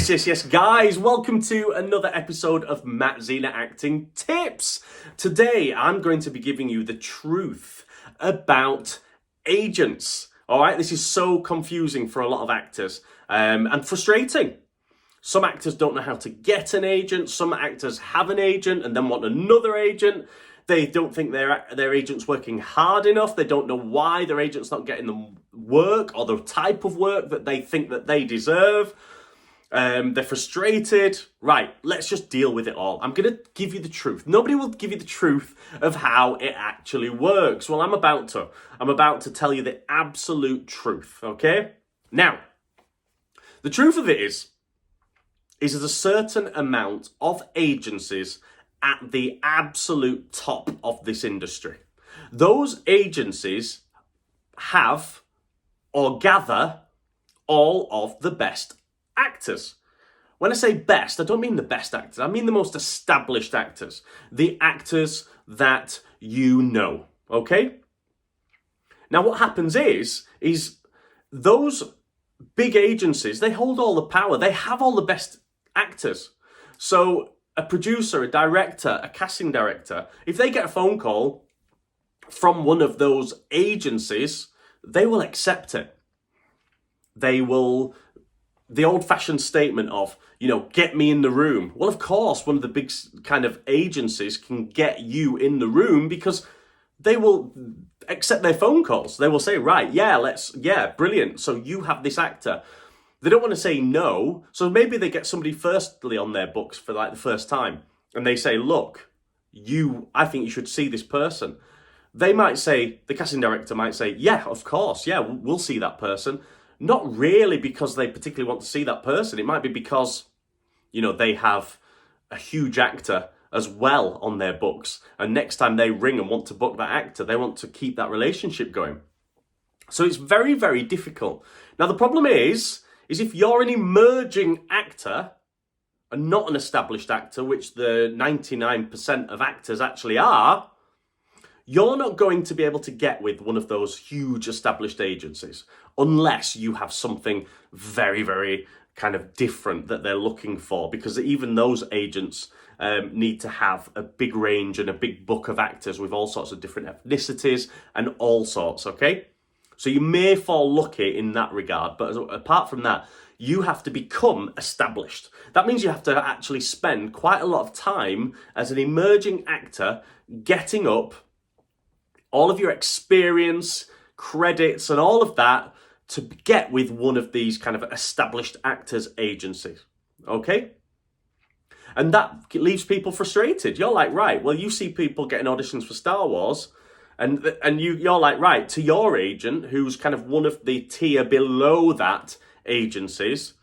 Yes, guys, welcome to another episode of Matt Zena Acting Tips. Today, I'm going to be giving you the truth about agents. All right, this is so confusing for a lot of actors and frustrating. Some actors don't know how to get an agent. Some actors have an agent and then want another agent. They don't think their agent's working hard enough. They don't know why their agent's not getting them work or the type of work that they think that they deserve. They're frustrated. Right, let's just deal with it all. I'm going to give you the truth. Nobody will give you the truth of how it actually works. Well, I'm about to tell you the absolute truth, okay? Now, the truth of it is there's a certain amount of agencies at the absolute top of this industry. Those agencies have or gather all of the best actors. When I say best, I don't mean the best actors. I mean the most established actors. The actors that you know, okay? Now what happens is those big agencies, they hold all the power. They have all the best actors. So a producer, a director, a casting director, if they get a phone call from one of those agencies, they will accept it. They will, the old-fashioned statement of, get me in the room. Well, of course, one of the big kind of agencies can get you in the room because they will accept their phone calls. They will say, right, yeah, brilliant. So you have this actor. They don't want to say no. So maybe they get somebody firstly on their books for like the first time. And they say, look, I think you should see this person. They might say, the casting director might say, yeah, of course. Yeah, we'll see that person. Not really because they particularly want to see that person. It might be because, they have a huge actor as well on their books. And next time they ring and want to book that actor, they want to keep that relationship going. So it's very, very difficult. Now, the problem is if you're an emerging actor and not an established actor, which the 99% of actors actually are, you're not going to be able to get with one of those huge established agencies unless you have something very, very kind of different that they're looking for, because even those agents need to have a big range and a big book of actors with all sorts of different ethnicities and all sorts, okay? So you may fall lucky in that regard, but apart from that, you have to become established. That means you have to actually spend quite a lot of time as an emerging actor getting up all of your experience, credits, and all of that to get with one of these kind of established actors agencies, okay? And that leaves people frustrated. You're like, right, well, you see people getting auditions for Star Wars, and you're like, right, to your agent, who's kind of one of the tier below that agencies,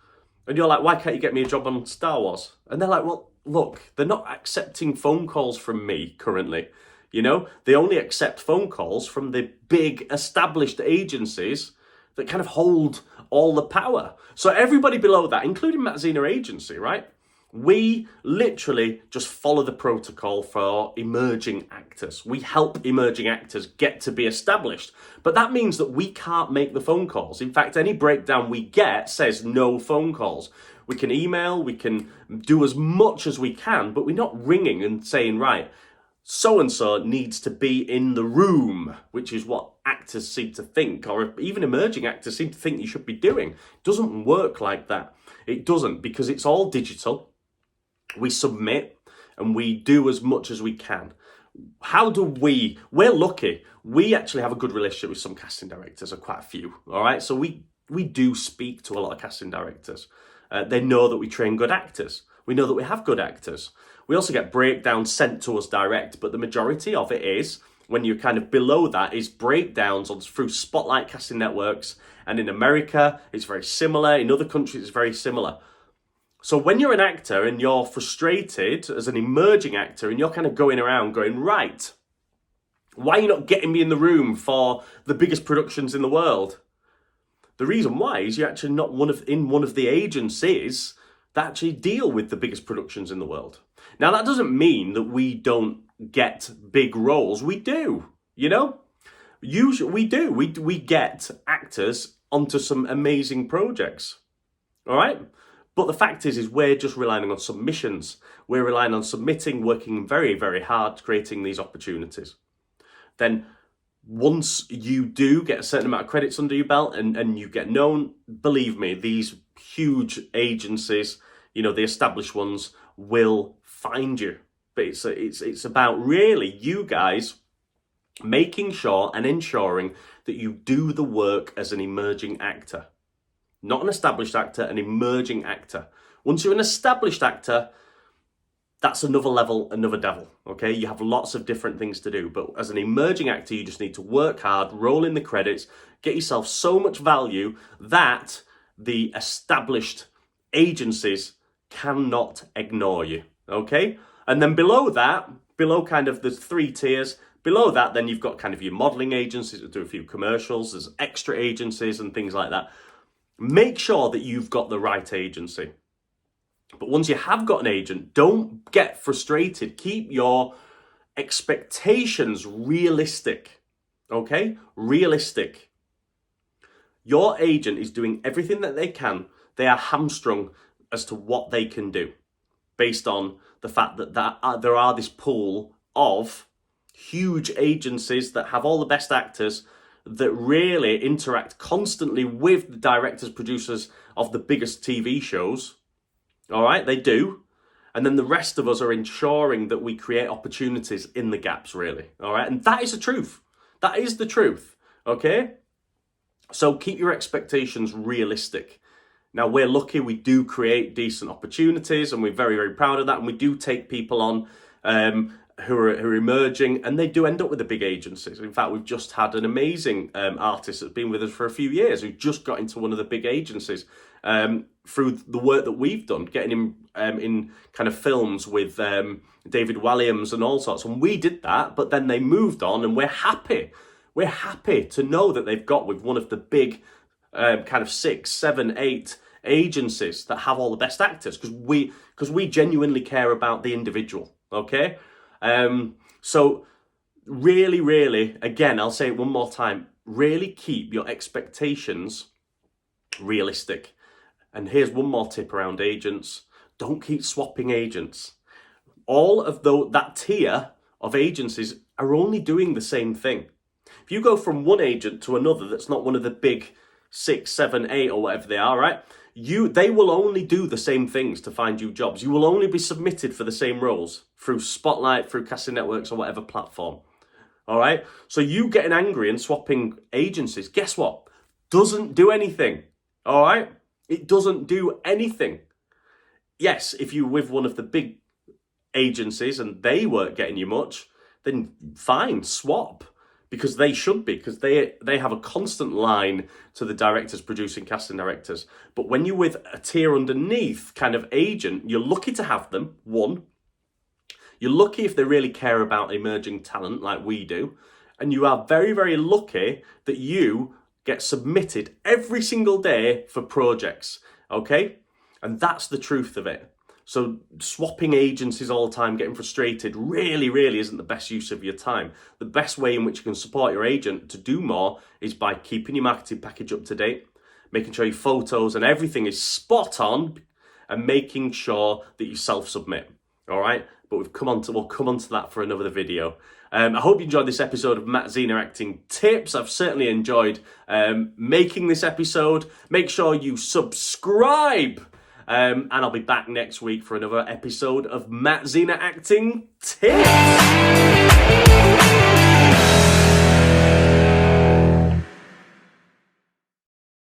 and you're like, why can't you get me a job on Star Wars? And they're like, well, look, they're not accepting phone calls from me currently. They only accept phone calls from the big established agencies that kind of hold all the power. So everybody below that, including Matt Zena Agency, right? We literally just follow the protocol for emerging actors. We help emerging actors get to be established. But that means that we can't make the phone calls. In fact, any breakdown we get says no phone calls. We can email, we can do as much as we can, but we're not ringing and saying, right, so-and-so needs to be in the room, which is what actors seem to think, or even emerging actors seem to think you should be doing. It doesn't work like that. It doesn't, because it's all digital. We submit and we do as much as we can. We're lucky. We actually have a good relationship with some casting directors, or quite a few, all right? So we do speak to a lot of casting directors. They know that we train good actors. We know that we have good actors. We also get breakdowns sent to us direct, but the majority of it is, when you're kind of below that, is breakdowns through Spotlight casting networks. And in America, it's very similar. In other countries, it's very similar. So when you're an actor and you're frustrated as an emerging actor and you're kind of going around going, right, why are you not getting me in the room for the biggest productions in the world? The reason why is you're actually not in one of the agencies that actually deal with the biggest productions in the world. Now, that doesn't mean that we don't get big roles. We do, Usually we do. We get actors onto some amazing projects, all right? But the fact is we're just relying on submissions. We're relying on submitting, working very, very hard, creating these opportunities. Then once you do get a certain amount of credits under your belt and you get known, believe me, these huge agencies, the established ones, will find you. But it's about really you guys making sure and ensuring that you do the work as an emerging actor. Not an established actor, an emerging actor. Once you're an established actor, that's another level, another devil, okay? You have lots of different things to do, but as an emerging actor, you just need to work hard, roll in the credits, get yourself so much value that the established agencies cannot ignore you, okay? And then below that, there's 3 tiers. Below that, then you've got kind of your modeling agencies that do a few commercials, there's extra agencies and things like that. Make sure that you've got the right agency. But once you have got an agent, don't get frustrated. Keep your expectations realistic, okay? Realistic. Your agent is doing everything that they can. They are hamstrung as to what they can do based on the fact that there are this pool of huge agencies that have all the best actors that really interact constantly with the directors, producers of the biggest TV shows. All right, they do. And then the rest of us are ensuring that we create opportunities in the gaps, really. All right, and that is the truth. That is the truth, okay? So keep your expectations realistic. Now, we're lucky we do create decent opportunities, and we're very, very proud of that. And we do take people on who are emerging, and they do end up with the big agencies. In fact, we've just had an amazing artist that's been with us for a few years who just got into one of the big agencies through the work that we've done, getting him in kind of films with David Walliams and all sorts. And we did that, but then they moved on, and we're happy. We're happy to know that they've got with one of the big kind of 6, 7, 8 agencies that have all the best actors, because we genuinely care about the individual, okay? So really, really, again, I'll say it one more time, really keep your expectations realistic. And here's one more tip around agents. Don't keep swapping agents. All of that tier of agencies are only doing the same thing. If you go from one agent to another that's not one of the big 6, 7, 8 or whatever they are, right? They will only do the same things to find you jobs. You will only be submitted for the same roles through Spotlight, through casting networks or whatever platform. All right? So you getting angry and swapping agencies, guess what? Doesn't do anything. All right? It doesn't do anything. Yes, if you're with one of the big agencies and they weren't getting you much, then fine, swap. Because they should be, because they have a constant line to the directors, producing, casting directors. But when you're with a tier underneath kind of agent, you're lucky to have them, one. You're lucky if they really care about emerging talent like we do. And you are very, very lucky that you get submitted every single day for projects, okay? And that's the truth of it. So swapping agencies all the time, getting frustrated, really, really isn't the best use of your time. The best way in which you can support your agent to do more is by keeping your marketing package up to date, making sure your photos and everything is spot on, and making sure that you self-submit, all right? But we'll come on to that for another video. I hope you enjoyed this episode of Matt Zena Acting Tips. I've certainly enjoyed making this episode. Make sure you subscribe. And I'll be back next week for another episode of Matt Zena Acting Tips.